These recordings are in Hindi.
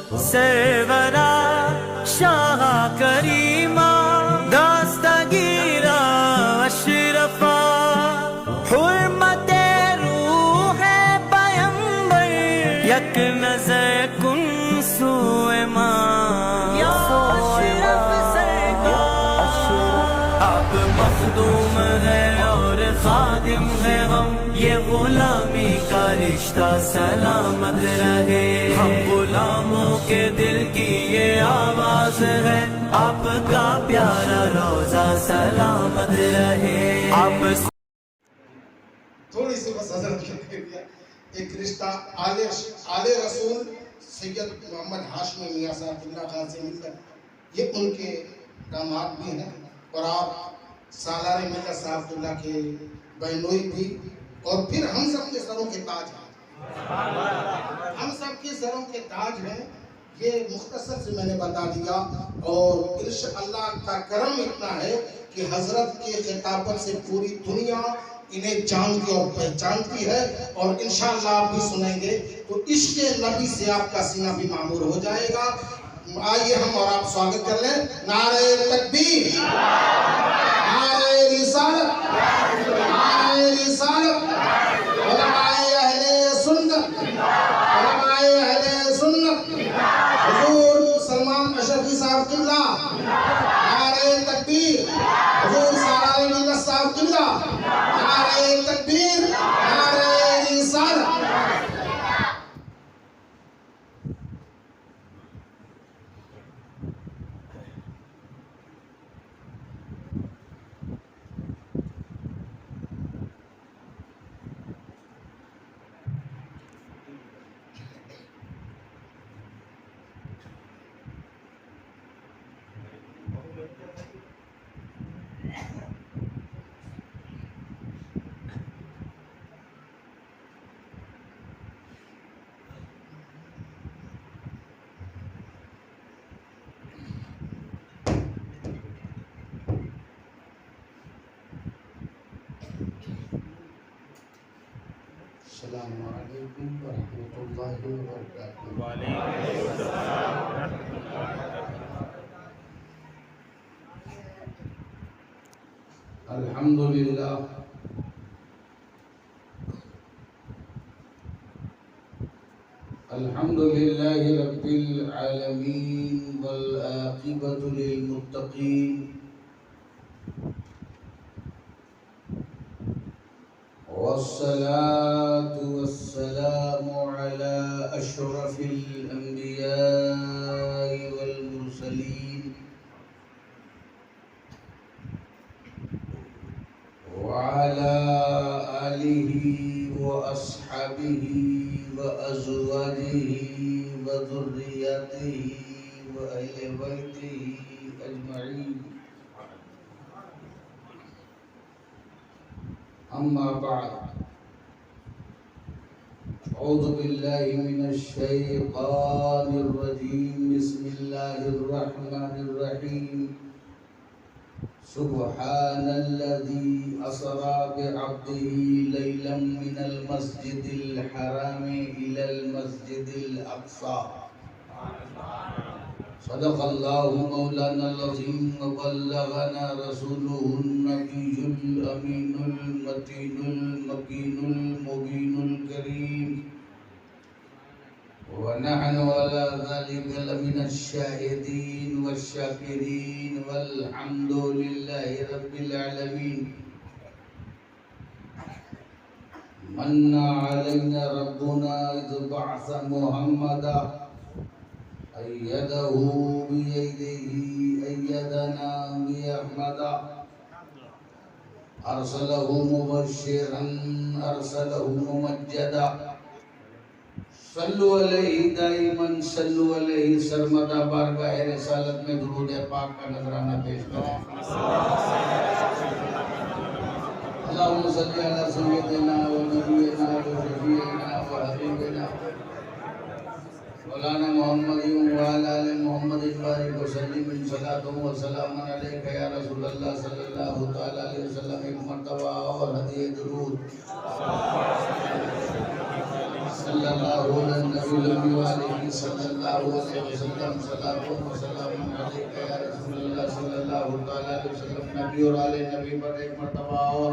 सरवरा शाह करीमा दस्तगीरा अशरफा हुर्मत रूह पैगंबर यक नजर कुन सोए आप मखदूम है और खादिम है हम, ये गुलामी का रिश्ता सलामत रहे। हम गुलामों के दिल की ये आवाज है, आपका प्यारा रोजा सलामत रहे। आप थोड़ी सी बस हजरत के लिए एक रिश्ता आले रसूल सैयद मोहम्मद हाशमी मियां साहब खान से मिलकर, ये उनके दामाद भी हैं और आप सालारे मिल्लत साहबुल्लाह के बहनोई भी, और फिर हम सब के सरों के ताज हैं, हम सब के सरों के ताज हैं। ये मुख्तसर से मैंने बता दिया, और इंशाअल्लाह का करम इतना है कि हजरत के खिताबत से पूरी दुनिया इन्हें जानती और पहचानती है, और इंशाअल्लाह आप भी सुनेंगे तो इश्क़ नबी से आपका सीना भी मामूर हो जाएगा। आइए हम और आप स्वागत कर लें। नारे तकबीर, नारे रिसालत, नारे रिसालत, उलमाए अहले सुन्नत, उलमाए अहले सुन्नत, हुजूर सलमान अशरफी साहब किबला, नारे तकबीर, हुजूर सालारे मिल्लत साहब किबला, नारे तकबीर, नारे रिसालत। अस्सलामु अलैकुम व रहमतुल्लाहि व बरकातुहू। अल्हम्दुलिल्लाह अल्हम्दुलिल्लाहि रब्बिल आलमीन वल आक़िबतु लिल मुत्तक़ीन वस्सलातु वस्सलामु अला अशरफिल अंबियाइ वल मुरसलीन व अला आलिहि व अस्हाबिहि व अज़वाजिहि व ज़ुर्रिय्यतिहि व अहले बैतिहि अजमईन। अम्मा बाद, औज़ु बिल्लाहि मिनश शैतानिर रजीम, बिस्मिल्लाहिर रहमानिर रहीम। सुब्हानल्लज़ी असरा बिअब्दिही लैलन मिनल मस्जिदिल हरामि इलल मस्जिदिल अक़सा। सदक़ल्लाहु मौलानल अज़ीम व बल्लगना रसूलुहुन नबियुल अमीनुल मतीनुल मकीनुल मुबीनुल करीम व नहनु अला ज़ालिका लमिनश शाहिदीन वश्शाकिरीन वल्हम्दुलिल्लाहि रब्बिल आलमीन। मन्ना अलैना रब्बुना इज़ बअस मुहम्मदा अय्यदहू बियदिही अय्यदना बिअहमदा अरसलहू मुबश्शिरन अरसलहू मुमज्जदा सल्लु अलैहि दाइमन सल्लु अलैहि सरमदा। बारगाह रिसालत में दुरूद पाक का नजराना पेश करें। अल्लाहुम्मा सल्लि अला सय्यिदिना व नबियिना व शफीइना व हबीबिना मौलाना मोहम्मद व अला आलि मोहम्मद बारिक व सल्लिम सलातो व सलाम अलैका या रसूलल्लाह सल्लल्लाहु तआला अलैहि वसल्लम। एक मर्तबा और हदिये दुरूद सल्लल्लाहु अलैहि वसल्लम सलातो व सलाम अलैका या रसूलल्लाह सल्लल्लाहु तआला अलैहि वसल्लम। नबी और आले नबी पर एक मर्तबा और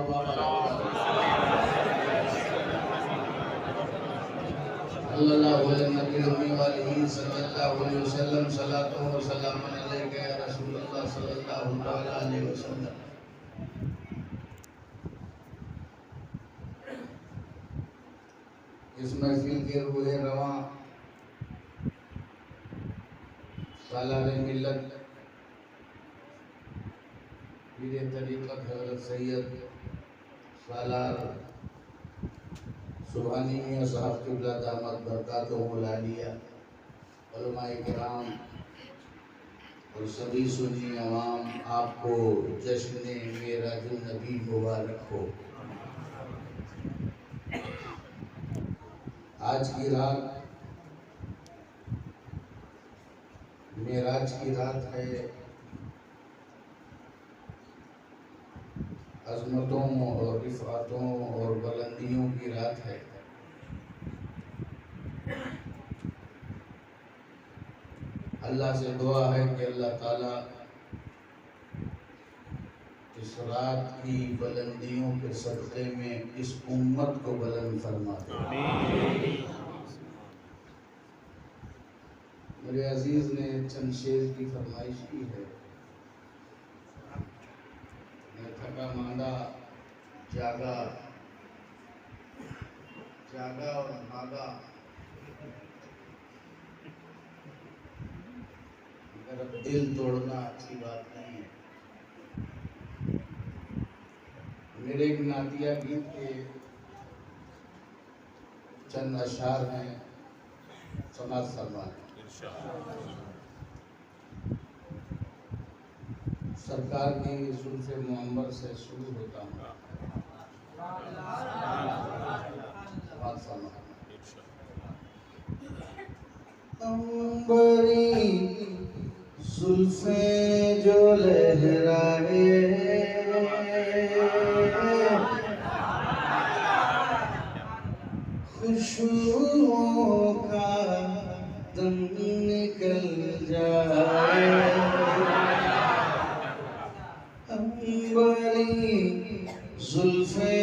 सल्लल्लाहु अलैहि वसल्लम सलातो व सलाम अलैका या रसूलल्लाह सल्लल्लाहु तआला अलैहि वसल्लम। इस महफिल के रूहे रवां सालारे मिल्लत पीर तरीक़त हज़रत सैयद सालार सुभानी मियां साहब क़िबला दामत बरकातुहुल आलिया, उलमाए किराम और सभी सुन्नी अवाम, आपको जश्न मेराजुन नबी मुबारक हो। आज की रात मेराज की रात है, अज़मतों और रिफ़ातों और बुलंदियों की रात है। अल्लाह से दुआ है कि अल्लाह ताला इस रात की बुलंदियों के सदक़े में इस उम्मत को बुलंद फरमा दे। मेरे अजीज़ ने चंद शेर की फरमाइश की है। मैं थका मांदा जागा और भागा, मेरा दिल तोड़ना अच्छी बात नहीं है। मेरे एक नातिया गीत के चंद अशार हैं, समाज फरमा। सरकार की जुल्फ़े मुअम्बर से शुरू होता हूँ। अंबरी जुल्फ़े जो लहराए, खुशबुओं का दम निकल जाए। अंबरी जुल्फ़े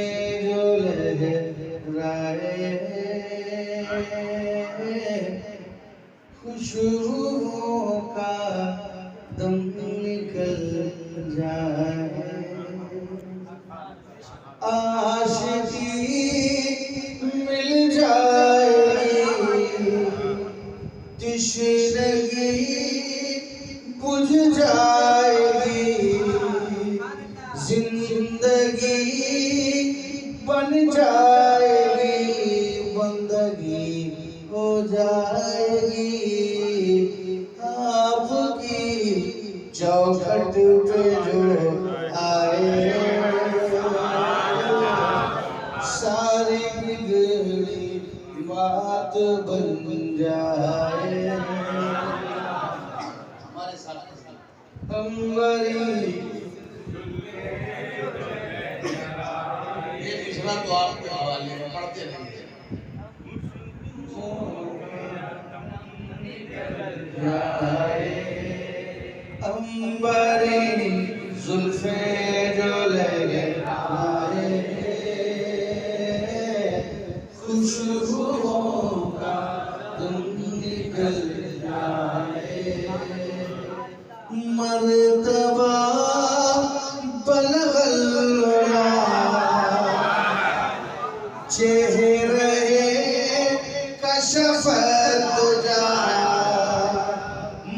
जो लहराए, खुशबुओं का दम निकल जाए। आशिकी मिल जाएगी, तिश्नगी बुझ जाएगी, जिंदगी बन जाएगी, बंदगी हो जाएगी। आपकी चौखट पे जो आए, सारी बिगड़ी बात बन जाए। हमारे साथ अंबरी ये पिछला तो आपके हवाले में पढ़ते नहीं थे। अंबरी जुल्फ़े जो लहराए, खुशबुओं का दम निकल जाए। मर्तबा बलगल उला, चेहरे कशफत दुजा,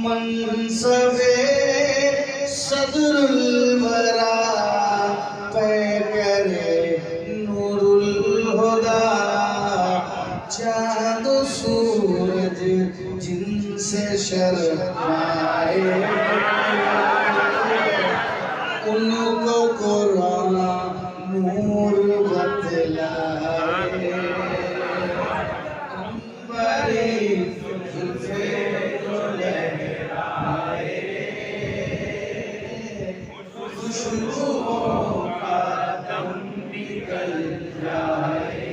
मनसबे सदरुल वरा, पैकरे नूरुल हुदा। चाँद सूरज जिनसे शर्माए, उनको कुरान नूर बतलाए। अंबरी जुल्फ़े जो लहराए, खुशबुओं का दम निकल जाए।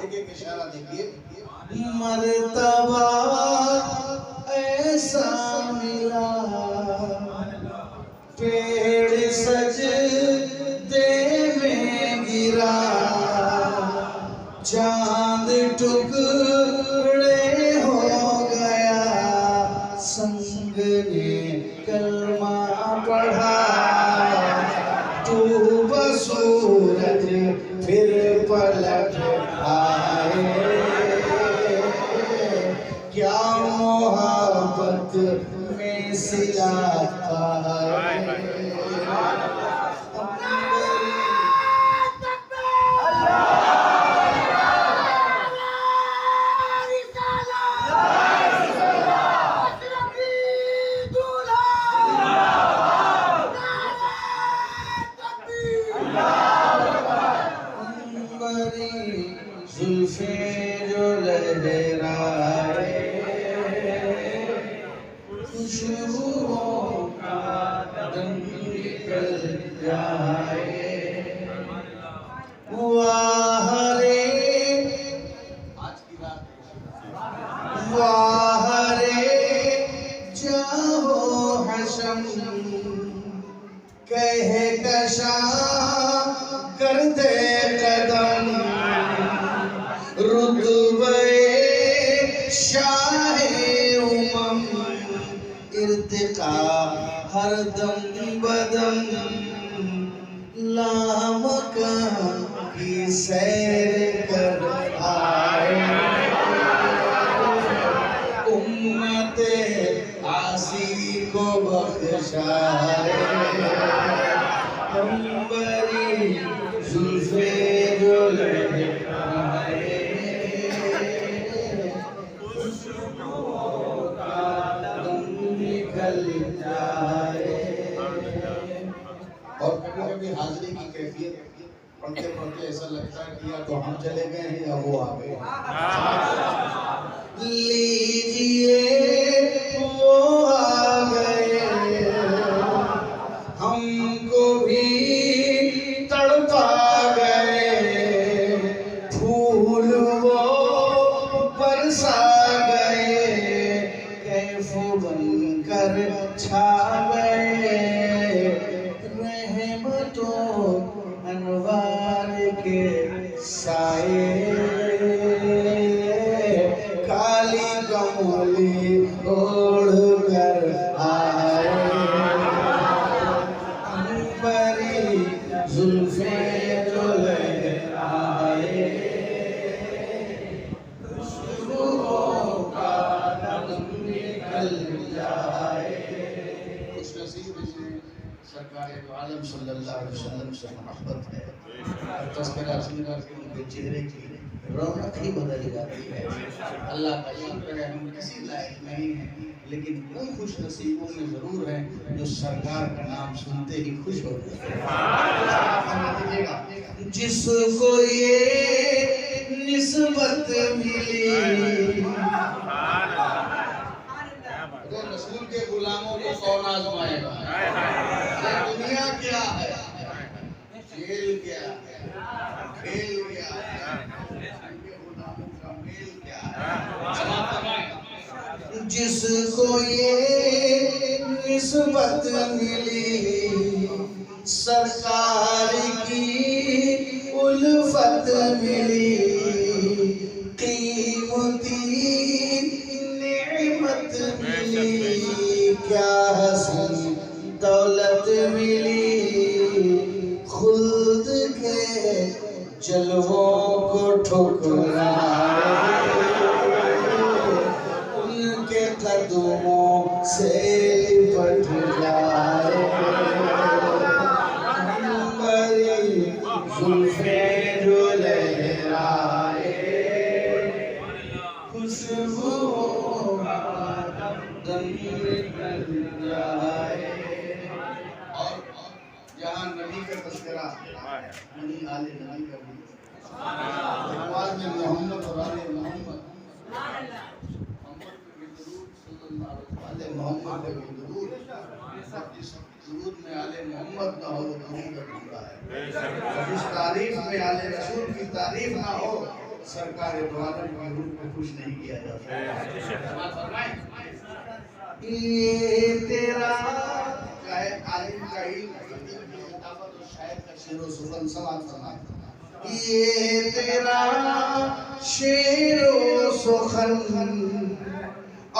एक इशारा क्या मोहब्बत में सिलाता है। जुल्फे जो लहराए खुशबुओं का रंग निकल जाए। वाह रे आज की रात, वाह रे जाओ हशम कह कशा कर दे कदम रुतबे शाहे उमम इर्तिका हर दम बदम लामका की सैर कर आए। उम्मते आसी को बख्शाए अंबरी जुल्फे जो लहराए और कभी हाजिरी की कैफियत पढ़ते पढ़ते ऐसा लगता है कि या तो हम चले गए हैं या वो आ गए। लीजिए वो आ गए हमको भी तड़पा गए फूल वो बरसा गए कैफ बनकर छा गए रहमतों अनवार के साए काली कमली ओढ़ कर आए अंबरी जुल्फे जो लहराए खुशबुओं का रंग निकल जाए। खुश नसीब जिन्हें सरकार आलम सल्लल्लाहु अलैहि वसल्लम से मोहब्बत है और तस्वीर सुनकर के उनके चेहरे की रौनक ही बदल जाती है। अल्लाह का शुक्र है हम किसी लायक नहीं हैं लेकिन उन खुश नसीबों में जरूर हैं जो सरकार का नाम सुनते ही खुश हो जाते। जिसको ये निस्बत मिली तो रसूल के गुलामों को कौन आजमाएगा। दुनिया क्या है, जेल क्या है, खेल क्या है, गुलामों का मेल क्या है। जिसको ये निस्बत मिली सरकार की उल्फत मिली कीमती नेमत मिली क्या हसीन दौलत मिली खुल्द के जलवों को ठुकराए उनके कदमों से लिपट जाए अंबरी जुल्फे जो लहराए खुशबुओं का दम निकल जाए। और जहाँ नबी का तस्करा नबी आले नबी का भी आवाज में मोहम्मद और आले मोहम्मद मोहम्मद पे भी दुरूद जिस दुरूद में आले मोहम्मद ना हो वो दुरूद अधूरा है। जिस तारीफ में आले रसूल की तारीफ ना हो सरकार दो आलम के रूप में खुश नहीं किया जा सकता। ये तेरा चाहे आलिम का इल्म और शायर का शेर सुखन समाज समाज ये तेरा शेर सुखन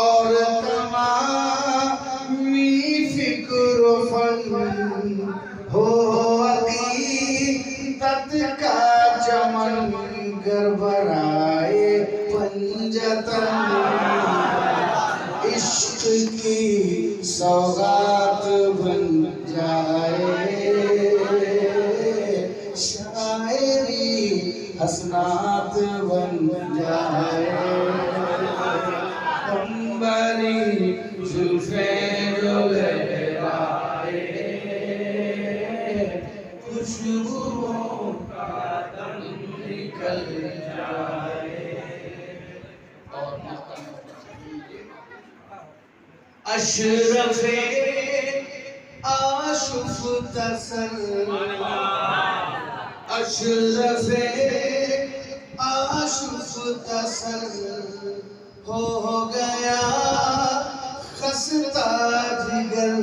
और तमामी फिक्र फन हो हकीकत का चमन गड़बड़ाए पंजतन सौगात बन जाए, शायरी हसनात बन जाए, अंबरी जुल्फे जो लहराए, खुशबुओं का दम निकल जाए। और अशरफे आशुफ तसल, अशरफे आशुफ तसल हो गया खस्ता जिगर,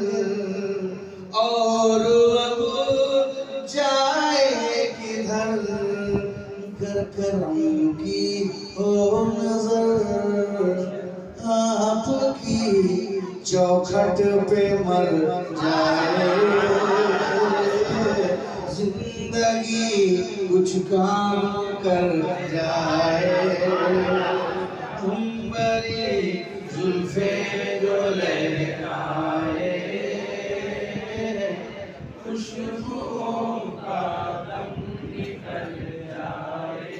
और अब जाए किधर, कर करम की हो नजर, आपकी चौखट पे मर जाए, जिंदगी कुछ काम कर जाए, अंबरी जुल्फे जो लहराए, खुशबुओं का दम निकल जाए।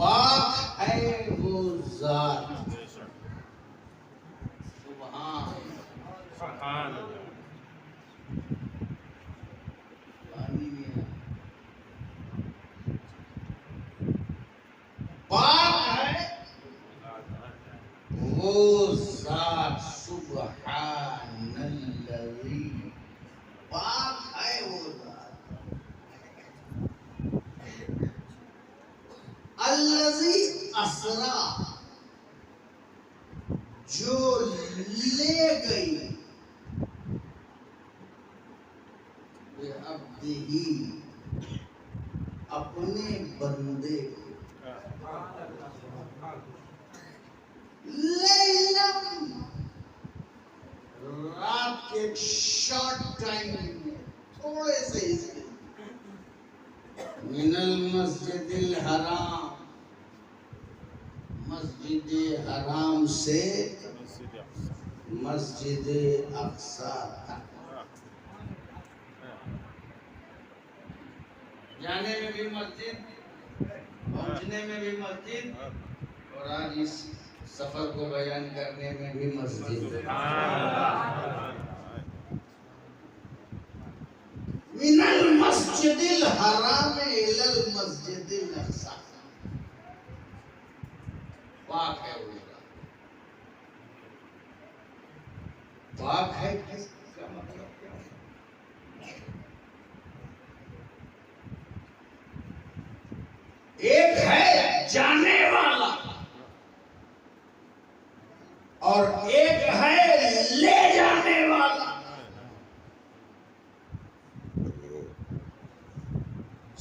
पाक है वो जात, सुभान पाक है वो जात, सुब्हानल्लाही, पाक है वो जात, अल्लज़ी असरा, जो ले गई, बेअब्दिही, अपने बंदे को, लैलम, रात के शॉर्ट टाइम में, थोड़े से हिस्से, मिनल मस्जिदिल हराम, मस्जिद हराम से मस्जिद अक्सा तक, जाने में भी मस्जिद, पहुंचने में भी मस्जिद, और आज इस सफर को बयान करने में भी मस्जिद। मिनल मस्जिदिल हराम इलल मस्जिदिल अक्सा, पाक है वो, पाक है किसका मतलब क्या है? एक है जाने वाला और एक है ले जाने वाला।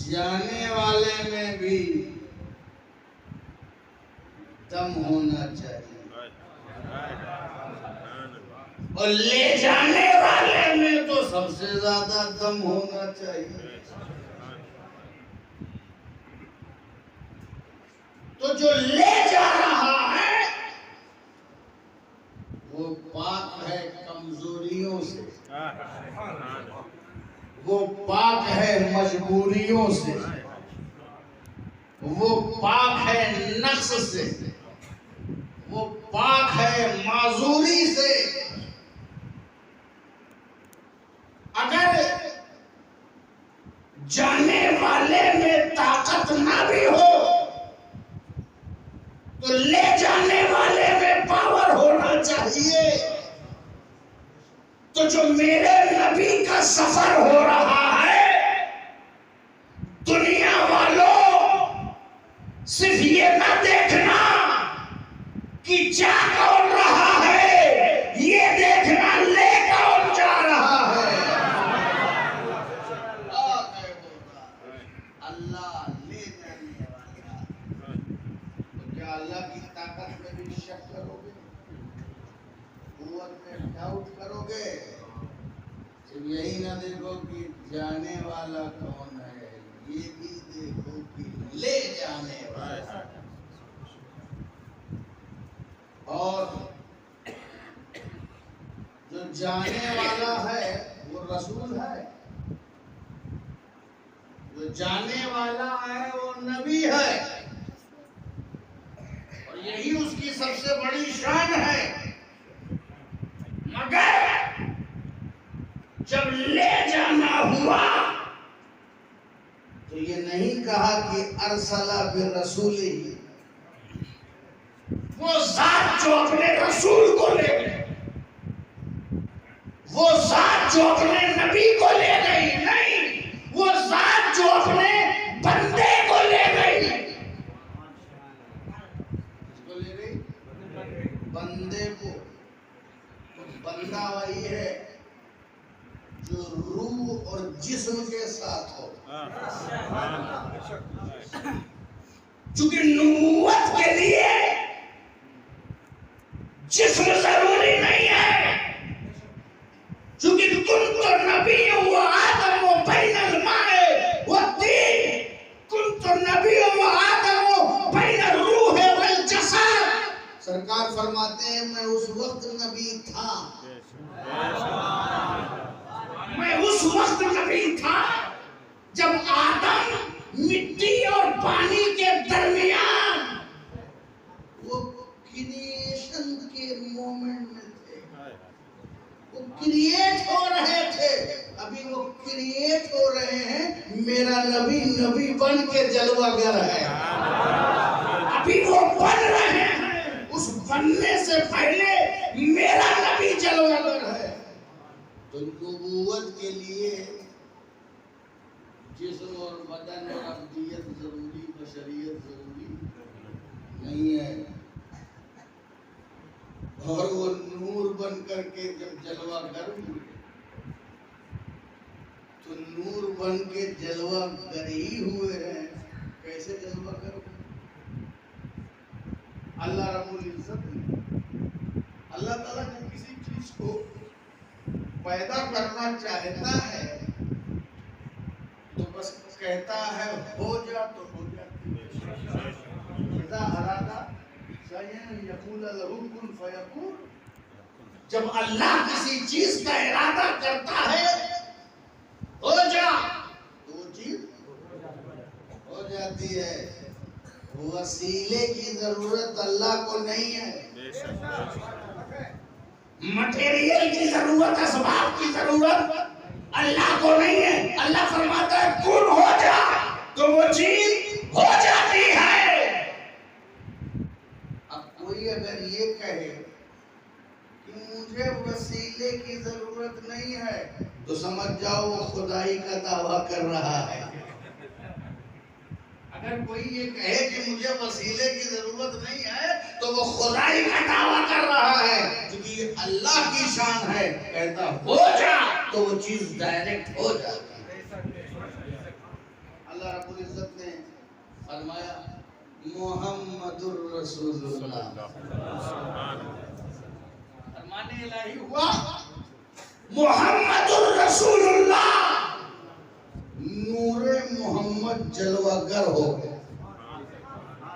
जाने वाले में भी दम होना चाहिए और ले जाने वाले में तो सबसे ज्यादा दम होना चाहिए। तो जो ले जा रहा है वो पाक है कमजोरियों से, वो पाक है मजबूरियों से, वो पाक है नक्स से, वो पाक है माजूरी से। अगर जाने वाले में ताकत ना भी हो तो ले जाने वाले में पावर होना चाहिए। तो जो मेरे नबी का सफर हो रहा है, दुनिया वालों सिर्फ ये ना देखना कि जा कौन रहा है, ये देखना ले कौन जा रहा है। अल्लाह ले जाने वाला। तो क्या अल्लाह की ताकत में भी शक करोगे? नबूवत में डाउट करोगे, सिर्फ यही ना देखो कि जाने वाला कौन है, ये भी देखो कि ले जाने वाला। और जो जाने वाला है वो रसूल है, जो जाने वाला है वो नबी है, और यही उसकी सबसे बड़ी शान है। मगर जब ले जाना हुआ तो ये नहीं कहा कि अरसला बिर रसूली, वो जात जो अपने रसूल को ले गई, वो जात जो अपने नबी को ले गई, नहीं, वो जात जो अपने बंदे को ले गई। किसको ले गई? बंदे को। तो बंदा वही है जो रूह और जिस्म के साथ हो। चूंकि नबूवत के लिए जिस्म जरूरी नहीं है, चूंकि तुम तो नबी हो, आदम हो बैनल माए व तीन, तुम तो नबी हो, आदम हो बैनल रूह वल जसद। सरकार फरमाते हैं मैं उस वक्त नबी था, मैं उस वक्त नबी था जब आदम मिट्टी और पानी के दरमियान वो क्रिएशन के मोमेंट में थे, वो क्रिएट हो रहे थे। अभी वो क्रिएट हो रहे हैं, मेरा नबी नबी बन के जलवागर है, अभी वो बन रहे हैं, उस बनने से पहले मेरा नबी जलवागर है। तो नबूवत के लिए जिस्म और बदन और अब्दियत जरूरी, बशरियत जरूरी नहीं है। और वो नूर बन करके जब जलवा कर हुए तो नूर बन के जलवा कर ही हुए हैं। कैसे जलवा कर हुए? अल्लाह रब्बुल इज्जत ने, अल्लाह ताला जब किसी चीज को पैदा करना चाहता है तो बस कहता है हो जा तो हो जाती है। इज़ा अरादा शयअन यक़ूल लहू कुन फयकून। जब अल्लाह किसी चीज का इरादा करता है हो जा तो वो चीज हो जाती है। वसीले की जरूरत अल्लाह को नहीं है, मटेरियल की जरूरत, असबाब की जरूरत अल्लाह को नहीं है। अल्लाह फरमाता है कुन हो जा तो वो चीज हो जाती है। अब कोई अगर ये कहे कि मुझे वसीले की जरूरत नहीं है तो समझ जाओ वो खुदाई का दावा कर रहा है। अगर कोई ये कहे कि मुझे वसीले की जरूरत नहीं है तो वो खुदाई का दावा कर रहा है, क्योंकि ये अल्लाह की शान है। कहता हो जा तो वो चीज डायरेक्ट हो जाती है। अल्लाह रब्बुल इज्जत ने फरमाया मुहम्मदुर रसूलुल्लाह, फरमाने इलाही हुआ मुहम्मदुर रसूलुल्लाह, नूरे मोहम्मद जलवागर हो गए।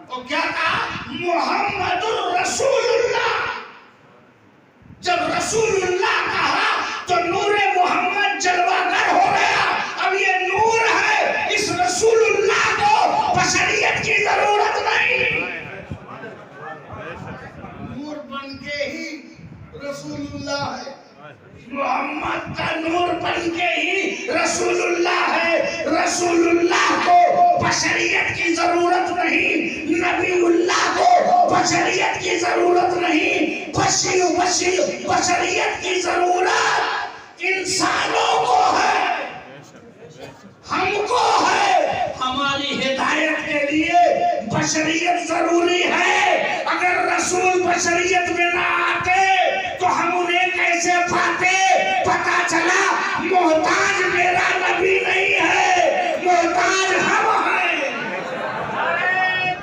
तो क्या कहा? मुहम्मदुर रसूलुल्लाह। जब रसूलुल्लाह कहा तो नूरे मोहम्मद जलवागर हो गया। अब ये नूर है, इस रसूलुल्लाह को बशरियत की जरूरत नहीं, नूर बन के ही रसूलुल्लाह है। मोहम्मद का नूर बन के ही रसूलुल्लाह है। रसूलुल्लाह को बशरियत की जरूरत नहीं, नबीउल्लाह को बशरियत की जरूरत नहीं, बशरियत की जरूरत इंसानों को है, हमको है। हमारी हिदायत के लिए बशरियत जरूरी है। अगर रसूल बशरियत में ना आते तो हम उन्हें कैसे पाते? पता चला मोहताज मेरा नबी नहीं है, मोहताज हम हैं।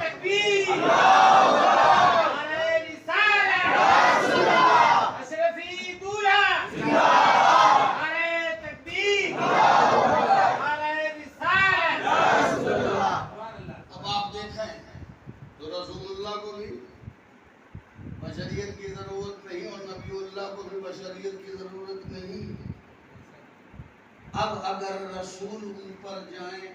तकबीर, नारे रिसालत, अशरफी बशरियत की जरूरत नहीं और नबीउल्लाह को भी बशरियत की जरूरत नहीं। अब अगर रसूल ऊपर जाए,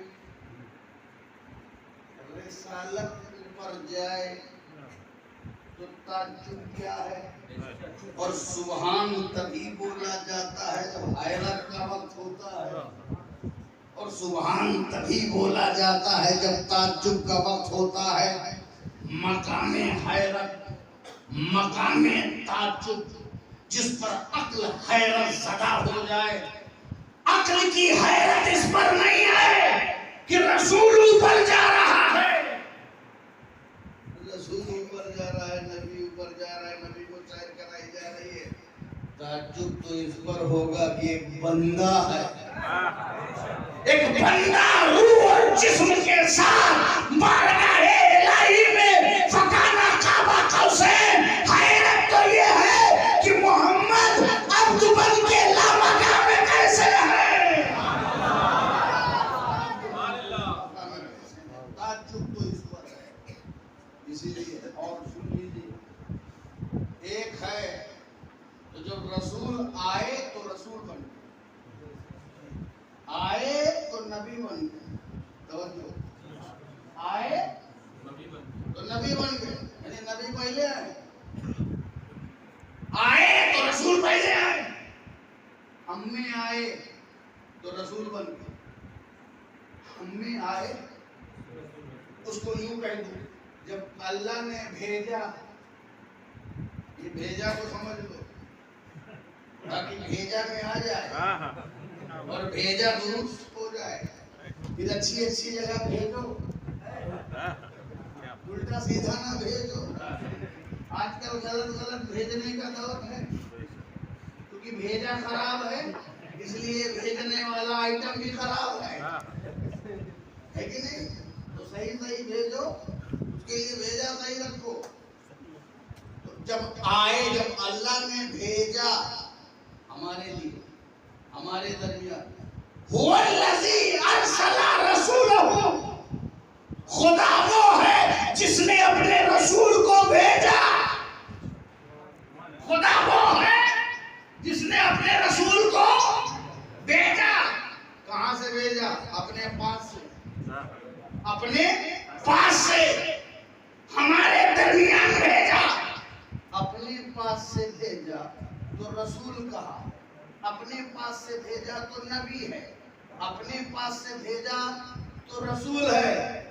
रिसालत ऊपर जाए तो ताज्जुब क्या है? और सुभान तभी बोला जाता है जब हैरत का वक्त होता है, और सुभान तभी बोला जाता है जब ताज्जुब का वक्त होता है। मकामे हैरत, मकामे ताज्जुब, जिस पर अक्ल हैरत ज़दा हो जाए, अक्ल की हैरत इस पर नहीं है कि रसूल ऊपर जा रहा है, रसूल ऊपर जा रहा है, नबी ऊपर जा रहा है, नबी को सैर कराई जा रही है। ताज्जुब तो इस पर होगा कि एक बंदा है, एक बंदा रूह और जिस्म के साथ बारगाहे इलाही में फकाना काबा कौसैन। हैरत तो ये है कि मोहम्मद अब्द बन के लामका में कैसे है। ताज्जुब तो इस पर है, इसीलिए और सुन लीजिए, एक है तो जब रसूल आए तो रसूल बन गए, आए तो नबी बन गए, तवज्जो, आए तो नबी बन गए, यानी नबी पहले आए तो रसूल पहले आए। हम में आए तो रसूल बन गए, हम में आए, उसको यूं कह दो, जब अल्लाह ने भेजा, ये भेजा को समझ लो ताकि भेजा में आ जाए और भेजा दुरुस्त हो जाए। फिर अच्छी अच्छी जगह भेजो, उल्टा सीधा ना भेजो। आजकल गलत गलत भेजने का दौर है, क्योंकि भेजा खराब है इसलिए भेजने वाला आइटम भी खराब है कि नहीं? तो सही सही भेजो, उसके लिए भेजा सही रखो। तो जब आए, जब अल्लाह ने भेजा हमारे लिए, हमारे दरमियान, हुवल्लज़ी अरसला रसूलहू, खुदा वो है जिसने अपने रसूल को भेजा, खुदा वो है जिसने अपने रसूल को भेजा। कहां से भेजा? अपने पास से, अपने पास से हमारे दरमियान भेजा। अपने पास से भेजा तो रसूल कहा, अपने पास से भेजा तो नबी है, अपने पास से भेजा तो रसूल है।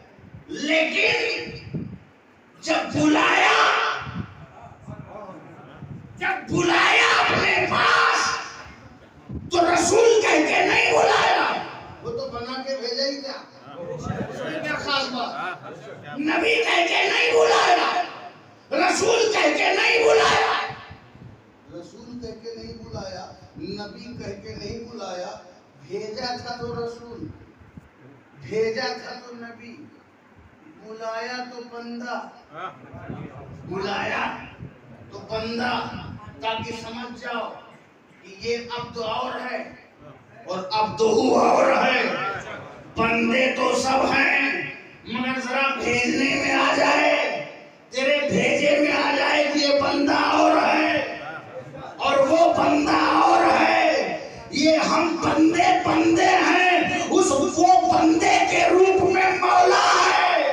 लेकिन जब बुलाया अपने पास तो रसूल कह के नहीं बुलाया, वो तो बना के भेजा ही था, क्या खास बात? नबी कह के नहीं बुलाया, रसूल कह के नहीं बुलाया, रसूल कह के नहीं बुलाया, नबी कह के नहीं बुलाया। भेजा था तो रसूल, भेजा था तो नबी, बुलाया तो बंदा, बुलाया तो बंदा, ताकि समझ जाओ कि ये अब्द और है और अब्दहू और है। बंदे तो सब हैं, मगर जरा भेजने में आ जाए, तेरे भेजे में आ जाए कि ये बंदा और है और वो बंदा और है। ये हम बंदे बंदे हैं, उस वो बंदे के रूप में मौला है।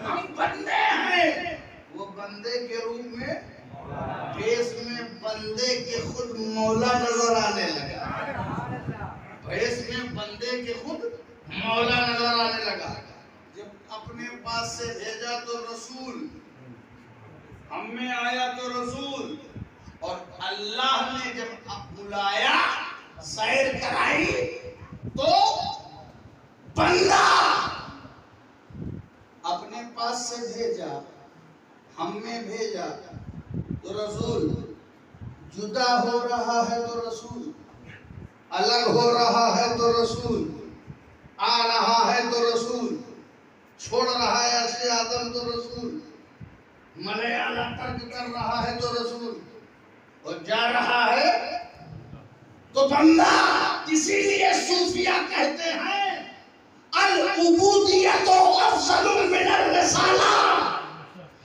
हम बंदे हैं, वो बंदे के रूप में, भेष में बंदे के खुद मौला नजर आने लगा, भेष में बंदे के खुद मौला नजर आने लगा। जब अपने पास से भेजा तो रसूल, हम में आया तो रसूल, और अल्लाह ने जब बुलाया, सैर कराई तो बंदा। अपने पास से भेजा, हम में भेजा तो रसूल, जुदा हो रहा है तो रसूल, अलग हो रहा है तो रसूल, आ रहा है तो रसूल, छोड़ रहा है अर्श आदम तो रसूल, मलयाला तर्क कर रहा है तो रसूल, और जा रहा है तो बंदा। इसीलिए सूफिया कहते हैं अल उबूदियत अफज़लु मिनर रिसाला,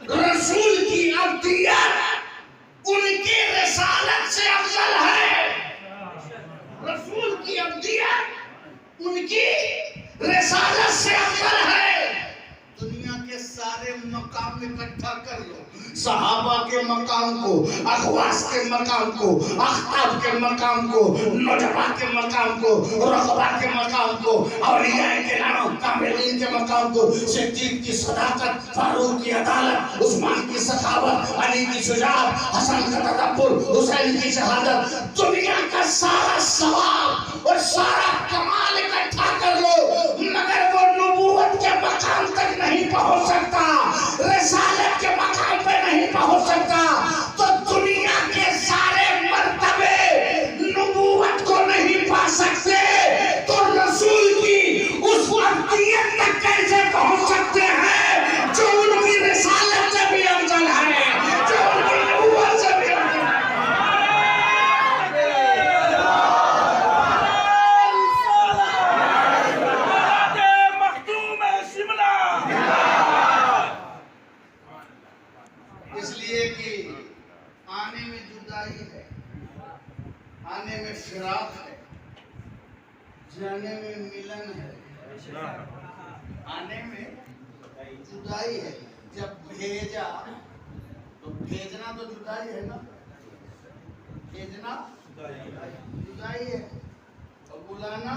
रसूल की अब्दियत उनकी रिसालत से अफजल है। रसूल की अब्दियत उनकी रिसालत से अफजल है। दुनिया के सारे मकाम इकट्ठा कर लो, सहाबा के मकाम को, अखवास के मकाम को, अख्ताब के मकाम को, नजबा के मकाम को, रकबा के मकाम को, औलिया के नाम, कामिलीन के मकाम को, सिद्दीक की सदाकत, फारूक की अदालत, उस्मान की सखावत, अली की शुजाअत, हसन का तदब्बुर, हुसैन की शहादत, दुनिया का सारा सवाब और सारा कमाल इकट्ठा कर लो, मगर वो नबूवत के मकाम तक नहीं पहुंच सकता, रिसालत के मकाम पे नहीं पहुंच सकता। तो दुनिया के सारे मर्तबे नबूवत को नहीं पा सकते, तो रसूल की उस अब्दियत तक कैसे पहुंच सकते हैं जो उनकी रिसालत से भी अफजल है, जो उनकी नबूवत से भी अफजल है। इसलिए कि आने में जुदाई है, आने में फिराक है, जाने में मिलन है, आने में जुदाई है। जब भेजा तो भेजना तो जुदाई है ना, भेजना जुदाई है और बुलाना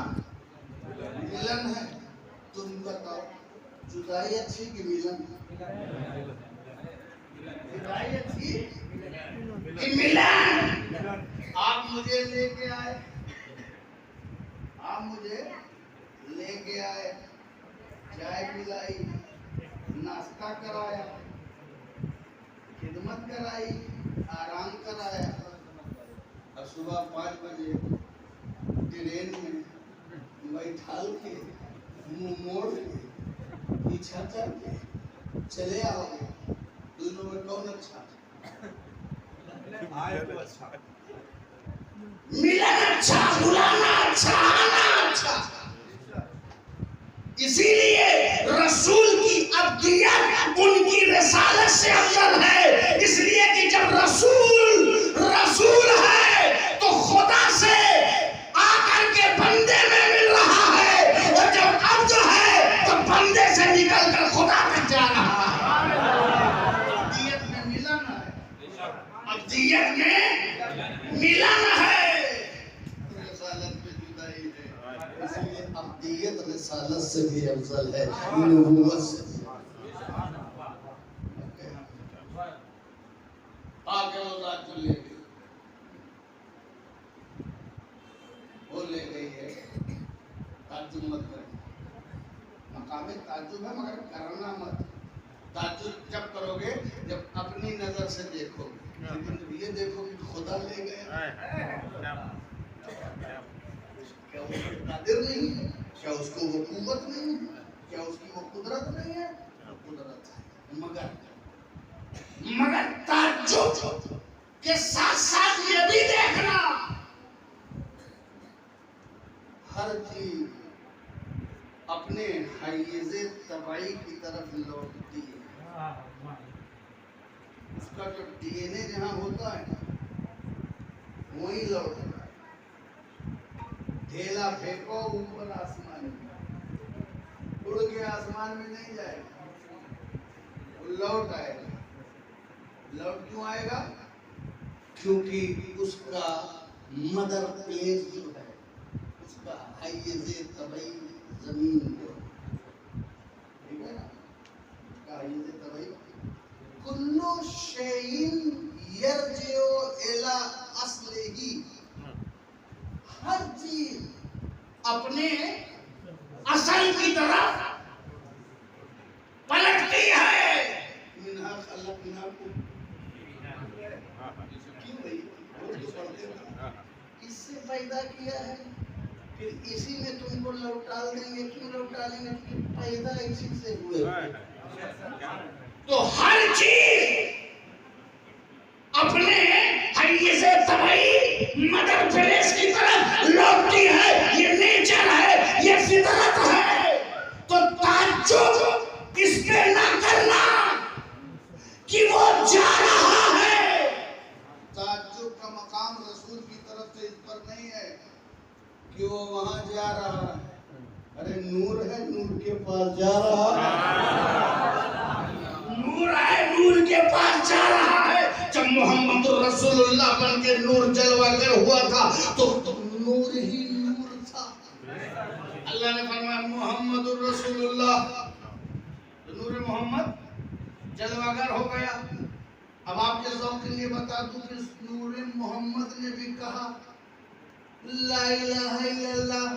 मिलन है। तुम बताओ जुदाई अच्छी कि मिलन? जुदाई अच्छी कि मिलन? आप मुझे लेके आए, आप मुझे लेके आए, चाय पिलाई, नाश्ता कराया, खिदमत कराई, आराम कराया, और सुबह 5 बजे ट्रेन में बैठाल के मुंह मोड़ के पीछा करके चले आओगे, दोनों में कौन अच्छा? मिलन अच्छा, बुलाना अच्छा, आना अच्छा। इसीलिए रसूल की अब्दियत उनकी रिसालत से अफजल है। इसलिए कि जब रसूल है तो खुदा से आकर के बंदे में मिल रहा है, और जब अब्द है तो बंदे से निकल कर खुदा तक जा रहा है। अब्दियत में मिलन है, अब्दियत में मिलन है, रिसालत में जुदाई है। इसलिए अब्दियत रिसालत से भी अफजल है, नबूवत से। आगे वो ताज्जुब ले गई, वो ले गई है। ताज्जुब मत करो, मकाम ताज्जुब है मगर करना मत। ताज्जुब जब करोगे जब अपनी नजर से देखोगे, लेकिन जब ये देखो कि खुदा ले गया, क्या वो कादिर नहीं है? क्या उसको वो कुव्वत नहीं है? क्या उसकी वो कुदरत नहीं है? कुदरत है, मगर ताज्जुब के साथ साथ ये भी देखना, हर चीज अपने हाइज़े तबाई की तरफ लौटती है। उसका जो डीएनए जहाँ होता है वही लौटता है। ढेला फेंको ऊपर आसमान में, उड़ के आसमान में नहीं जाएगा, वो लौट आएगा। लौट क्यों आएगा? क्योंकि उसका मदर प्लेस जो है, उसका हाइज़े तबाई जमीन जो, ठीक है ना, उसका हाइज़े तबाई। कुल्लु शैइन यरजिउ इला अस्लिही, हर चीज अपने असल की तरफ पलटती है। मिन्हा खलकनाकुम, क्यों भाई रोज तो पढ़ते हो, इससे पैदा किया है, फिर इसी में तुमको लौटाल देंगे। क्यों लौटालेंगे? पैदा इसी से हुए। तो हर चीज अपने हाइज़े तबाई मदर प्लेस की तरफ लौटती है। ये नेचर है, ये फितरत है। तो ताज्जुब इसके ना करना जा रहा है। ताज्जुब का मकाम रसूल की तरफ से इस पर नहीं है कि वो वहां जा रहा है, अरे नूर है, नूर के पास जा रहा है। नूर है, नूर के पास जा रहा है। जब मोहम्मद रसूलुल्लाह बन के नूर जलवागर हुआ था तो नूर ही नूर था। अल्लाह ने फरमाया मोहम्मद रसूलुल्लाह, तो नूर मोहम्मद जलवागर हो गया। अब आपके शौक के लिए बता दूं कि नूर मोहम्मद ने भी कहा ला इलाहा इल्लल्लाह।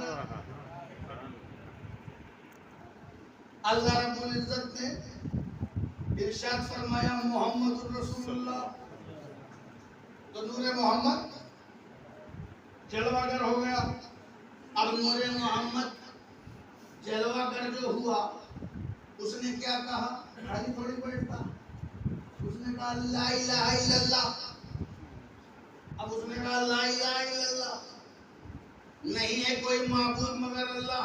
अल्लाह रब्बुल इज्जत ने इरशाद फरमाया मोहम्मद रसूलुल्लाह, तो नूर मोहम्मद जलवागर हो गया। अब नूर मोहम्मद जलवागर जो हुआ उसने क्या कहा, खाली थोड़ी बैठता, उसने कहा ला इलाहा इल्लल्लाह। अब उसने कहा ला इलाहा इल्लल्लाह, नहीं है कोई माबूद मगर अल्लाह,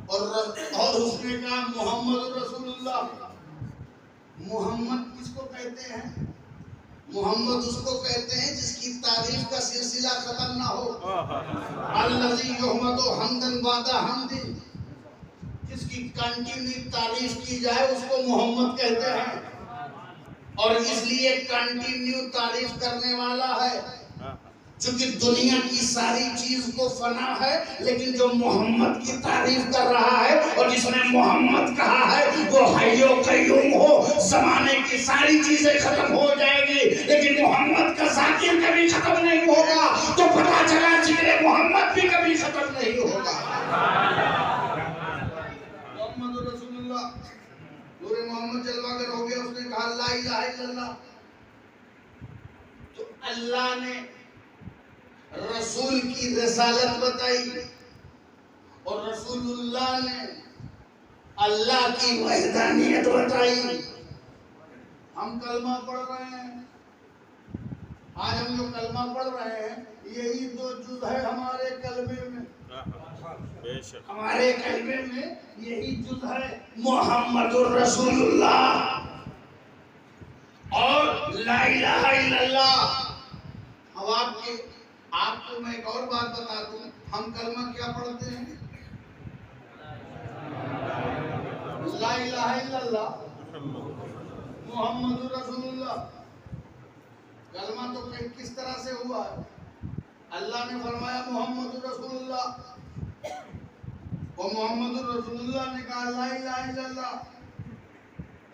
और उसने कहा मोहम्मद रसूलुल्लाह। मोहम्मद किसको कहते हैं? मोहम्मद उसको कहते हैं जिसकी तारीफ का सिलसिला खत्म ना हो। अल्लज़ी युहमदु हम्दन बादा हम्दिन, जिसकी कंटिन्यू तारीफ की जाए उसको मोहम्मद कहते हैं। और इसलिए कंटिन्यू तारीफ करने वाला है, क्योंकि दुनिया की सारी चीज को फना है, लेकिन जो मोहम्मद की तारीफ कर रहा है और जिसने मोहम्मद कहा है वो हय्यो कय्यूम हो। जमाने की सारी चीजें खत्म हो जाएगी लेकिन मोहम्मद का जाकिर कभी खत्म नहीं होगा। तो पता चला जिक्र मोहम्मद भी कभी खत्म नहीं होगा। मोहम्मद रसूलुल्लाह, नूर मोहम्मद जलवागर हो गया। उसने कहा ला इलाहा इल्लल्लाह, तो अल्लाह ने रसूल की रिसालत बताई और रसूलुल्लाह ने अल्लाह की वहदानियत बताई। हम कलमा पढ़ रहे हैं, आज हम जो कलमा पढ़ रहे हैं यही दो जुज़ है हमारे कलमे में। हमारे कलमे में यही जुज़ है मोहम्मदुर रसूलुल्लाह और ला इलाहा इल्लल्लाह। अब आपको मैं एक और बात बता दूं, हम कलमा क्या पढ़ते हैं? ला इलाहा इल्लल्लाह मोहम्मदुर रसूलुल्लाह। कलमा तो किस तरह से हुआ है? अल्लाह ने फरमाया मोहम्मदुर रसूलुल्लाह, और मोहम्मदुर रसूलुल्लाह ने कहा ला इलाहा इल्लल्लाह,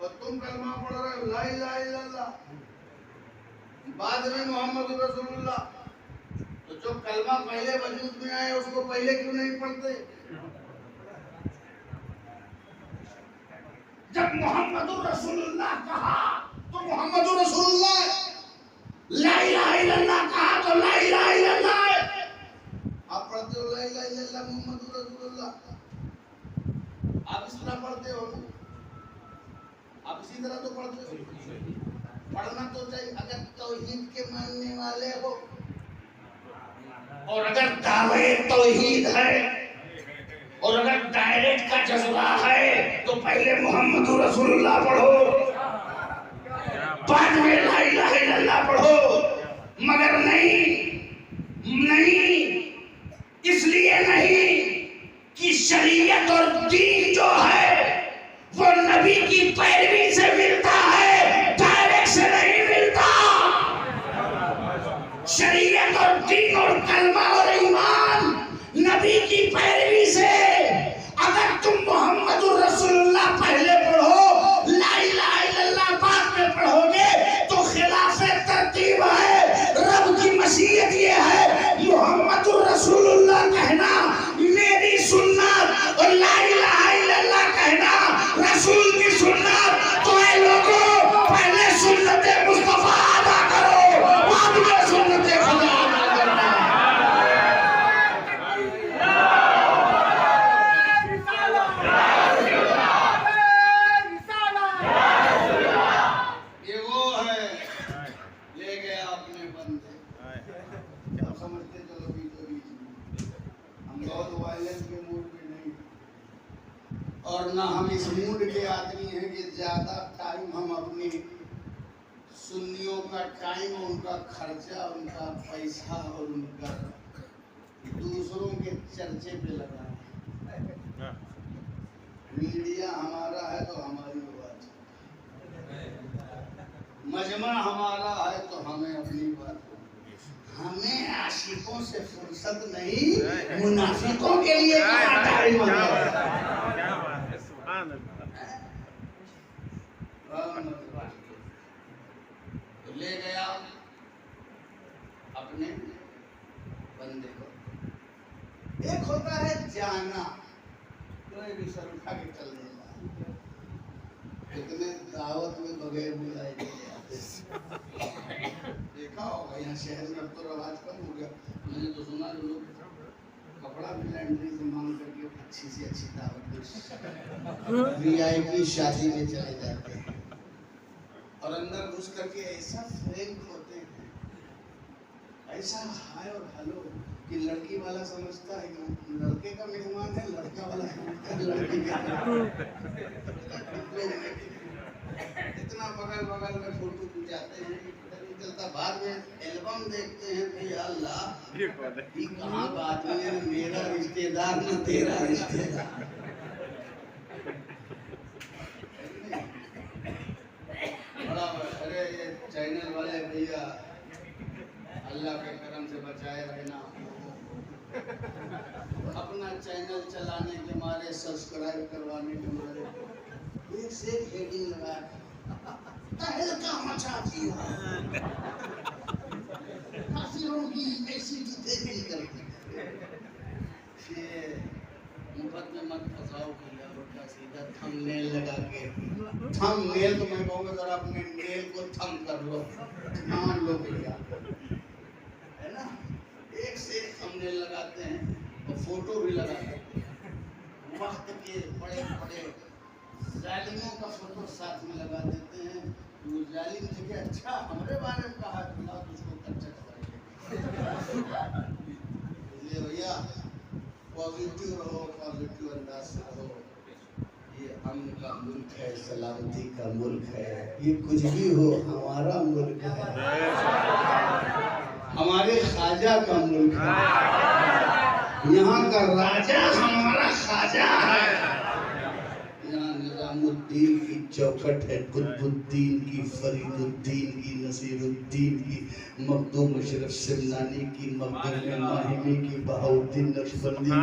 और तुम कलमा पढ़ रहे हो ला इलाहा इल्लल्लाह, बाद में मोहम्मदुर रसूलुल्लाह। तो जो कलमा पहले वजूद में आए उसको पहले क्यों नहीं पढ़ते? जब मोहम्मदुर रसूलुल्लाह कहा तो मोहम्मदुर रसूलुल्लाह, ला इलाहा इल्लल्लाह कहा तो ला इलाहा इल्लल्लाह। आप पढ़ते हो ला इलाहा इल्लल्लाह मोहम्मदुर रसूलुल्लाह, आप इस तरह पढ़ते हो, आप इसी तरह तो पढ़ते हो। पढ़ना तो चाहिए अगर तौहीद के मानने वाले हो, और अगर दावे तौहीद है और अगर डायरेक्ट का जज्बा है तो पहले मोहम्मद रसूलुल्लाह पढ़ो, बाद में ला इलाहा इल्लल्लाह पढ़ो। मगर नहीं, इसलिए नहीं कि शरीयत और दीन जो है वो नबी की पैरवी से मिलता है, डायरेक्ट से नहीं मिलता। शरीयत और दीन और कलमा और ईमान नबी की पैरवी से। अगर तुम मोहम्मदुर रसूलुल्लाह पहले पढ़ो, ला इलाहा इल्लल्लाह बाद में पढ़ोगे तो खिलाफे तरतीब है। रब की मशीयत ये है मोहम्मदुर रसूलुल्लाह कहना मेरी सुन्नत और ला इलाहा इल्लल्लाह कहना रसूल की सुन्नत। तो ऐ लोगों पहले सुन्नत मुस्तफा अदा करो, बाद में सुन्नत खुदा अदा करना। ये वो है ले गया अपने बंदे, क्या समझते चलो बीचों बीच में। हम बहुत वायलेंस के मूड में नहीं, और ना हम इस मूड के आदमी हैं कि ज्यादा टाइम हम अपनी का टाइम, उनका खर्चा, उनका पैसा और उनका दूसरों के चर्चे पे लगा है। मीडिया हमारा है तो हमारी बात, मजमा हमारा है तो हमें अपनी बात, हमें आशिकों से फुर्सत नहीं, मुनाफिकों के लिए टाइम है। तो ले गया अपने बंदे को। एक होता है जाना, कोई भी सर उठा के चल देगा, इतने दावत में बगैर बुलाए चले आते। देखा होगा यहाँ शहर में अब तो रवाज कम हो गया, मैंने तो सुना जो लोग कपड़ा भी लैंड्री से मांग करके अच्छी से अच्छी दावत VIP शादी में चले जाते हैं और अंदर घुस करके ऐसा फ्रैंक होते हैं, ऐसा हाय और हेलो कि लड़की वाला समझता है कि लड़के का मेहमान है, लड़का वाला समझता है लड़की का। इतना बगल बगल में फोटो खिंचाते हैं कि पता नहीं चलता, बाद में एल्बम देखते हैं कि अल्लाह ये कहाँ बात है, मेरा रिश्तेदार न तेरा रिश्तेदार। बड़ा अरे ये चैनल वाले भैया अल्लाह के करम से बचाए रहना, अपना चैनल चलाने के मारे, सब्सक्राइब करवाने के मारे एक से एक हेडिंग लगा तहलका मचाती है, काफिरों की ऐसी जुतेबी करती है। मुफ्त में मत फंसाओ भैया, उल्टा सीधा थंबनेल लगा के, थंबनेल तो मैं कहूँगा जरा अपने नेल को थम कर लो, मान लो भैया, है ना। एक से एक थंबनेल लगाते हैं और फोटो भी लगाते हैं, वक्त के बड़े बड़े जालिमों का फोटो साथ में लगा देते हैं। वो जालिम देखे अच्छा हमारे बारे में कहा, बुलाओ तुझको कच्चा करेंगे। इसलिए भैया पॉजिटिव रहो, पॉजिटिव अंदाज से रहो। ये अमन का मुल्क है, सलामती का मुल्क है, ये कुछ भी हो हमारा मुल्क है, हमारे ख्वाजा का मुल्क है, यहाँ का राजा हमारा ख्वाजा है। यहाँ निजामुद्दीन की चौखट है, कुतुबुद्दीन की, फरीदुद्दीन की, नसीरुद्दीन की, मखदूम अशरफ सिमनानी की, मखदूम माहिमी की, बहाउद्दीन नक्शबंदी की,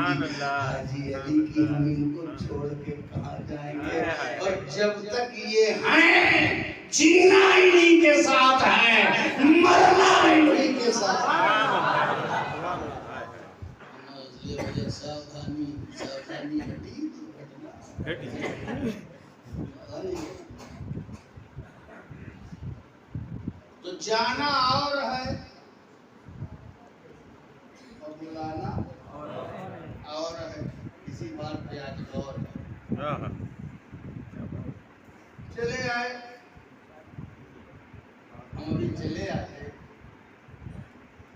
हाजी अली की। हम इनको छोड़ के कहाँ जाएंगे? और जब तक ये हैं, जीना इन्हीं के साथ है, मरना इन्हीं के साथ है। सावधानी सावधानी हटी तो जाना और है और बुलाना और है। इसी बात पे आज गौर है। चले आए, हम अभी चले आते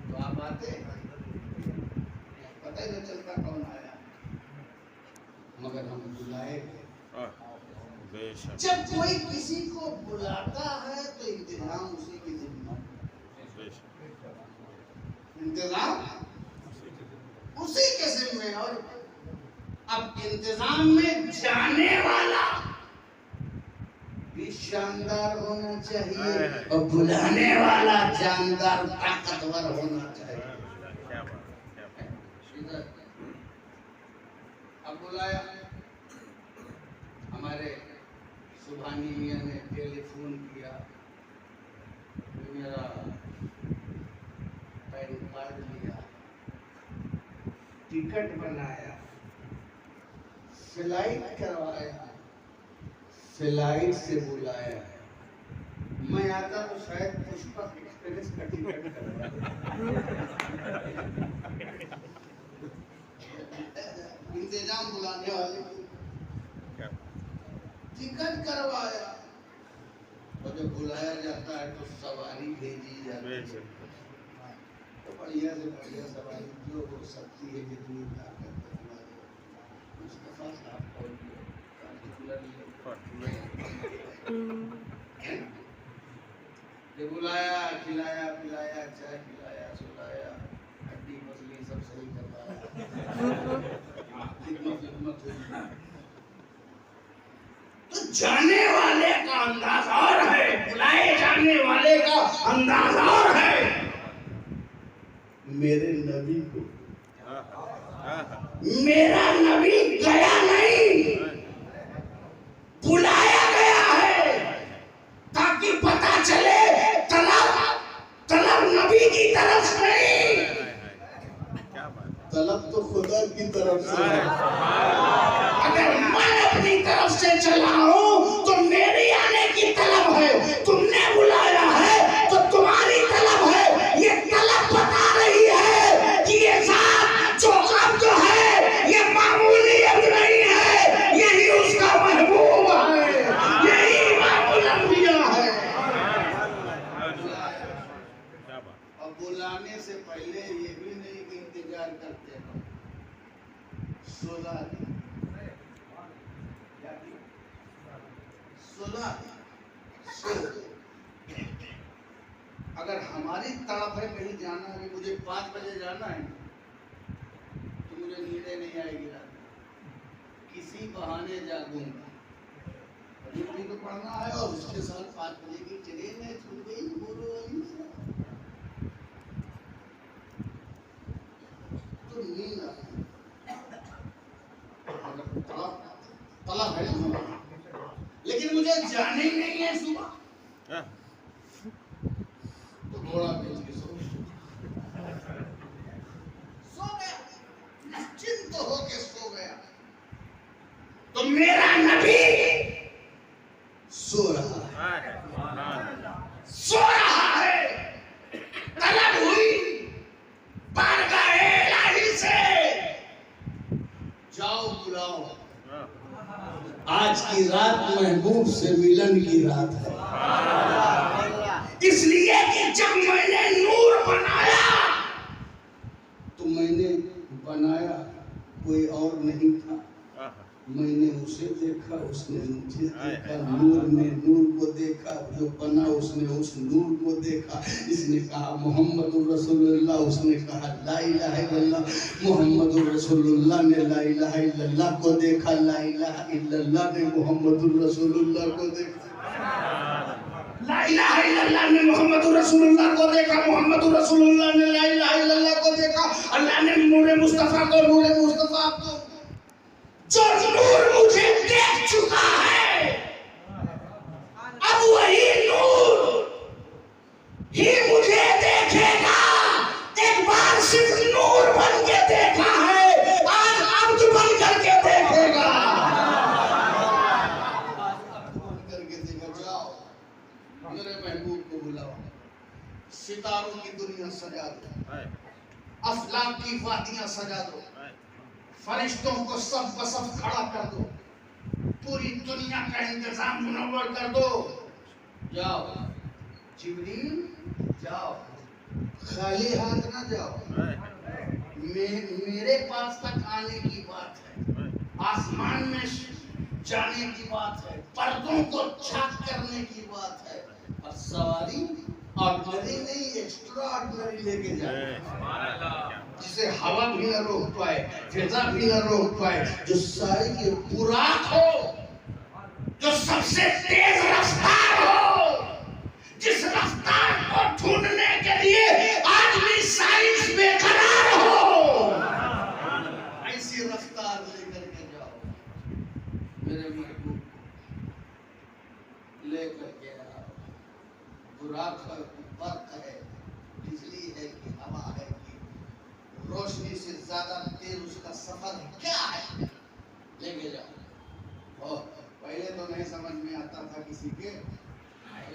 तो आप आते पता ही नहीं चलता कौन आया, मगर हम बुलाए। जब कोई किसी को बुलाता है तो इंतजाम उसी की जिम्मा, इंतजाम उसी के जिम्मे। और अब इंतजाम में जाने वाला भी शानदार होना चाहिए और बुलाने वाला जानदार ताकतवर होना चाहिए। अब बुलाया, हमारे सुभानी मियाँ ने टेलीफोन किया, मेरा पैन कार्ड लिया, टिकट बनाया, फ्लाइट करवाया, फ्लाइट से बुलाया। मैं आता तो शायद पुष्पक एक्सप्रेस का टिकट करवाया। इंतजाम बुलाने वाले टिकट करवाया, और जब बुलाया जाता है तो सवारी भेजी जाती है। तो बढ़िया से बढ़िया सवारी जो हो सकती है, जितनी ताकत मुस्तफा साहब ये बुलाया, खिलाया, पिलाया, चाय पिलाया, सुलाया, हड्डी मसली सब सही करवाया। कितनी खिदमत हुई। तो जाने वाले का अंदाज और है, बुलाए जाने वाले का अंदाज और है। मेरे नबी को, मेरा नबी गया नहीं, बुलाया गया है, ताकि पता चले तलब नबी की तरफ से नहीं, तलब तो खुदा की तरफ से है। अगर मैं अपनी तरफ से चला हूं तो मेरी आने की तलब है, तुमने बुलाया है तो तुम्हारी तलब है। ये तलब बता रही है कि ये साथ जो अब जो है ये मामूली अब नहीं है, यही उसका महबूब है, यही इमामुल अंबिया है। अब बुलाने से पहले ये भी नहीं कि इंतजार करते हैं, सुला अगर हमारी तड़प है कहीं जाना है, मुझे 5 बजे जाना है तो मुझे नींद नहीं आएगी रात में, किसी बहाने जागूंगा। ड्यूटी तो पढ़ना है और उसके साथ 5 बजे की ट्रेन है, छूट गई बोलो वहीं से तो नींद आती। तलब है लेकिन मुझे जाने ही नहीं है सुबह, तो घोड़ा बेच के सो गया, निश्चिंत होके सो गया। तो मेरा नबी सो रहा है, तलब हुई बारगाह इलाही से, जाओ बुलाओ, आज की रात महबूब से मिलन की रात है। इसलिए कि जब मैंने नूर बनाया तो मैंने बनाया कोई और नहीं था, मैंने उसे देखा, उसने मुझे देखा, नूर ने नूर को देखा, जो बना उसने उस नूर को देखा। इसने कहा मोहम्मदुर रसूलुल्लाह, उसने कहा ला इलाहा इल्लल्लाह, मोहम्मदुर रसूलुल्लाह ने ला इलाहा इल्लल्लाह को देखा, ला इलाहा इल्लल्लाह ने मोहम्मदुर रसूलुल्लाह को देखा, ला इलाहा इल्लल्लाह ने मोहम्मदुर रसूलुल्लाह को देखा, मोहम्मदुर रसूलुल्लाह ने ला इलाहा इल्लल्लाह को देखा। अल्लाह ने नूर मुस्तफा को, नूर मुस्तफा को, जो नूर मुझे देख चुका है, अब वही नूर ही मुझे देखेगा। एक बार सिर्फ नूर बन के देखा है, आज अब्द बन करके देखेगा। करके देखा, जाओ मेरे महबूब को बुलाओ, सितारों की दुनिया सजा दो, अफलाक की वादियां सजा दो, फरिश्तों को सब बसफ खड़ा कर दो, पूरी दुनिया का इंतजाम मुनव्वर कर दो। जाओ जिब्रील जाओ, खाली हाथ ना जाओ, मेरे पास तक आने की बात है, आसमान में जाने की बात है, पर्दों को छाक करने की बात है, और सवारी ऑर्डिनरी नहीं एक्स्ट्रा ऑर्डिनरी लेके जाए, जिसे हवा भी न रोक पाए, फिजा भी न रोक पाए, जो सारी की बुराक हो, जो सबसे तेज रफ्तार हो, जिस रफ्तार को ढूंढने के लिए आज भी साइंस बेकरार हो, ऐसी रफ्तार लेकर के जाओ मेरे महबूब, लेकर के आओ। बुराक है, बर्क है, बिजली है कि हवा है कि रोशनी से ज्यादा तेज उसका सफर क्या है, लेके जाओ। और पहले तो नहीं समझ में आता था किसी के,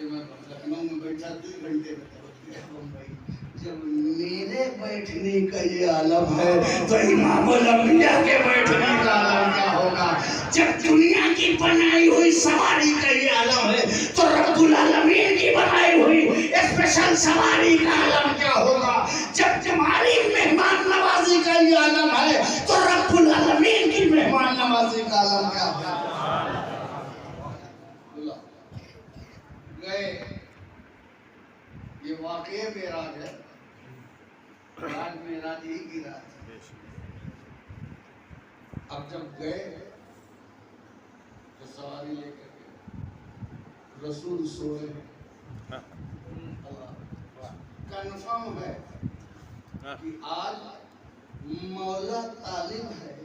मैं लखनऊ में बैठा 2 घंटे में मुंबई, जब मेरे बैठने का ये आलम है तो इमामुल अंबिया के बैठने का आलम क्या होगा। जब दुनिया की बनाई हुई सवारी का ये आलम है तो रब्बुल आलमीन की बनाई हुई स्पेशल सवारी का आलम क्या होगा। जब तुम्हारी मेहमान नवाजी का ये आलम है तो रब्बुल आलमीन की मेहमान नवाजी का आलम क्या होगा। गए वाकई मेराज है, आज मेराज ही की रात है। अब जब गए तो सवारी लेकर के रसूल सोए, कन्फर्म है कि आज मौला तालिब है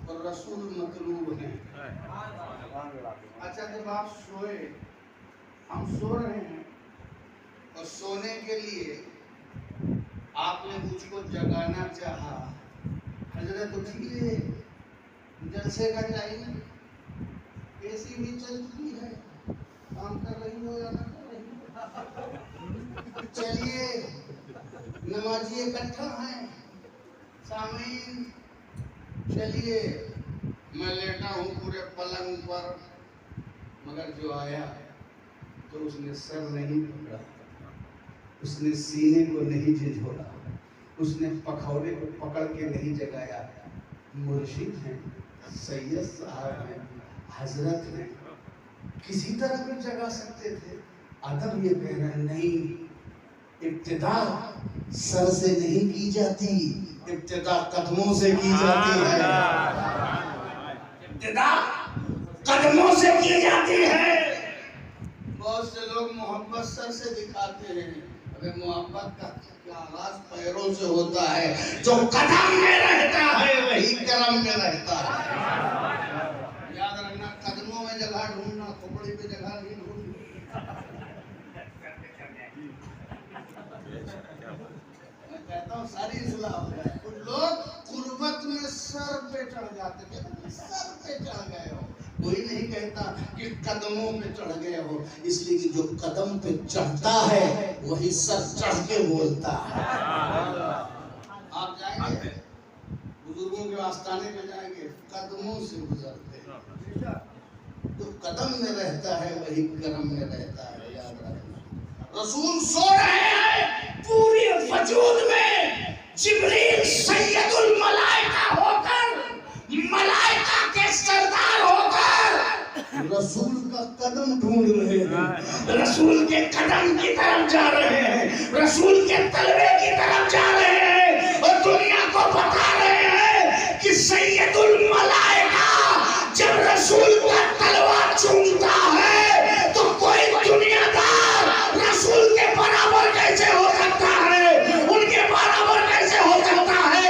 और रसूल मतलूब है। अच्छा, जब आप सोए, हम सो रहे हैं और सोने के लिए आपने मुझको जगाना चाहा, हजरत उठिए, जलसे का टाइम, एसी भी चल चुकी है, काम कर रही हो या ना कर रही हो, चलिए नमाजी इकट्ठा हैं, सामीन चलिए। मैं लेटा हूँ पूरे पलंग पर, मगर जो आया तो उसने सर नहीं पकड़ा, उसने सीने को नहीं झिझोड़ा, उसने पखौड़े को पकड़ के नहीं जगाया। मुर्शिद हैं, सैयद साहब हैं, हजरत हैं, किसी तरह को जगा सकते थे। अदब ये कह रहे हैं, नहीं, इब्तिदा सर से नहीं की जाती, इब्तिदा कदमों से की जाती है, इब्तिदा कदमों से की जाती है। बहुत से लोग मोहब्बत सर से दिखाते हैं, अबे मोहब्बत का आगाज पैरों से होता है, जो कदम में रहता है वही करम में रहता है। याद रखना, कदमों में जगह ढूंढना, खोपड़ी पे जगह नहीं ढूंढनी। मैं कहता हूँ सारी इस्लाह हो जाए। कुछ लोग कुर्बत में सर पे चढ़ जाते थे, सर पे चढ़ गए हो। कोई नहीं कहता कि कदमों पे चढ़ गए हो, इसलिए कि जो कदम पे चढ़ता है वही सर चढ़ के बोलता है। आप जाएंगे बुजुर्गों के आस्थाने में, जाएंगे कदमों से गुजरते, तो कदम में रहता है वही करम में रहता है। याद रखना, रसूल सो रहे हैं पूरी वजूद में, जिब्रील सैयदुल मलाइका होकर, मलाइका के सरदार होकर रसूल का कदम ढूंढ रहे हैं, रसूल के कदम की तरफ जा रहे हैं, रसूल के तलवे की तरफ जा रहे हैं और दुनिया को बता रहे हैं कि सैयदुल मलाइका जब रसूल का तलवा चूमता है तो कोई दुनियादार रसूल के बराबर कैसे हो सकता है, उनके बराबर कैसे हो सकता है।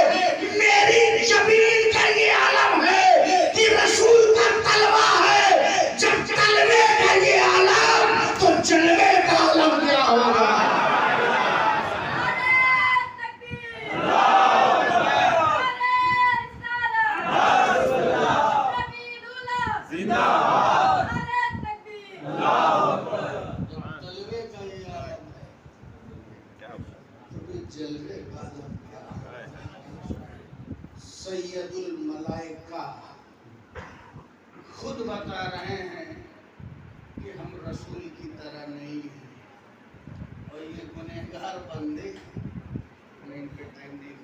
मेरी जमीन का ये आलम है कि रसूल का तलवा है, जब तलवे का ये आलम तो जलवे का आलम क्या होगा। जलवे का आलम क्या। सैयदुल मलाइका खुद बता रहे हैं कि हम रसूल की तरह नहीं हैं, और ये गुनहगार बंदे, मैं इनके टाइम नहीं,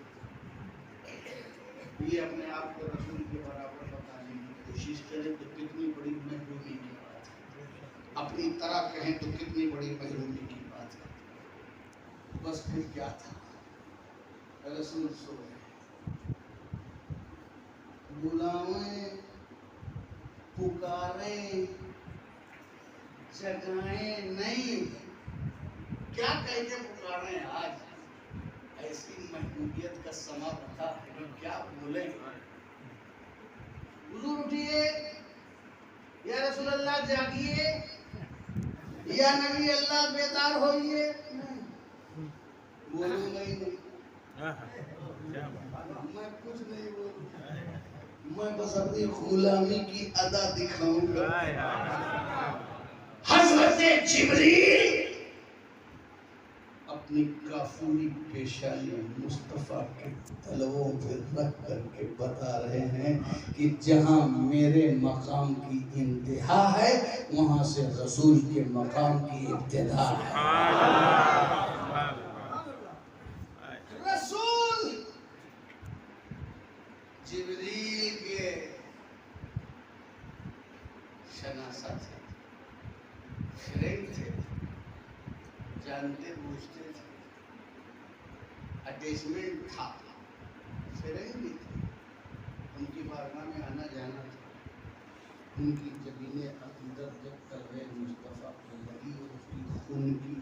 ये अपने आप को रसूल के बराबर बताने की कोशिश करें तो कितनी बड़ी महरूमी की बात है, अपनी तरह कहें तो कितनी बड़ी महरूमी की बात है। बस फिर क्या था, रसूल सो गए, बुलावें, पुकारें, जगाएं नहीं, क्या कह के पुकारें। आज ऐसी महबूबियत का समा रखा है, क्या बोले। हुजूर उठिए, या रसूल अल्लाह जागिए, या नबी अल्लाह बेदार होइए, बोलूंगा ही नहीं, मैं कुछ नहीं बोलूंगा, मैं बस अपनी गुलामी की अदा दिखाऊंगा। हज़रत जिब्रील अपनी काफूरी पेशानी मुस्तफा के तलवों पे रख करके बता रहे हैं कि जहां मेरे मकाम की इंतहा है वहां से रसूल के मकाम की इब्तिदा है। रसूल जिब्रील के शनासा थे, फ्रेंड थे। जानते बूझते थे, अटैचमेंट था, फिर भी थी, उनकी बारगाह में आना जाना था, उनकी जबीने अंदर जब कर रहे मुस्तफ़ा को लगी और उसकी खून की